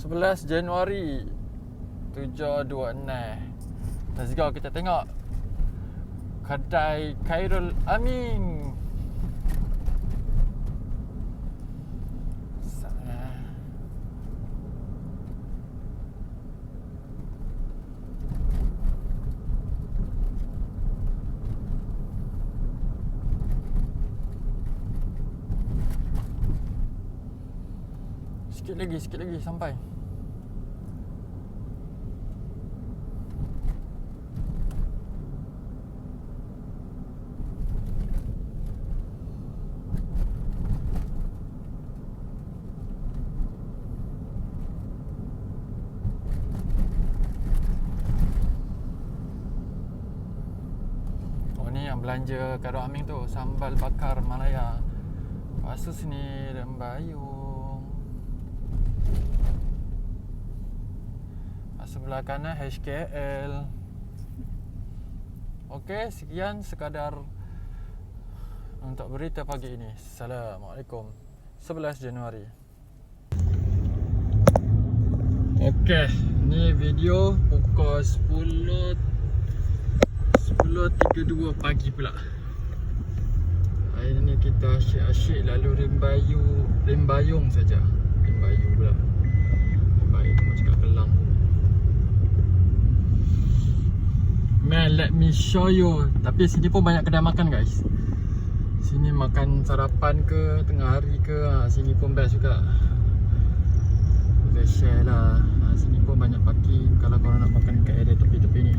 11 Januari 726. Let's go, kita tengok kedai Khairul Amin. Sikit lagi sampai. Oh ni yang belanja Khairul Amin tu, sambal bakar Malaya. Lepas tu sini Rembayung. Sebelah kanan HKL. Okey, sekian sekadar untuk berita pagi ini. Assalamualaikum. 11 Januari. Okey, ni video pukul 10.32 pagi pula. Hari ni kita asyik-asyik lalu Rembayung saja. Rembayung pula. Baik, mau cakap Kelang. Man, let me show you. Tapi sini pun banyak kedai makan guys. Sini makan sarapan ke, tengah hari ke, sini pun best juga. Kita share lah. Sini pun banyak parking kalau korang nak makan kat area tepi-tepi ni.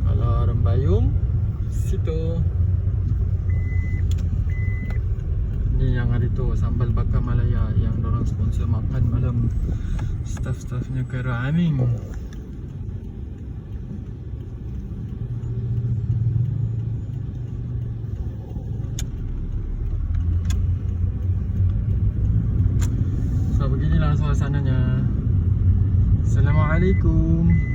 Kalau Rembayung, situ. Ni yang hari tu sambal bakar Malaya yang dorang sponsor makan malam staff-staffnya Khairul Amin. So beginilah suasananya. Assalamualaikum.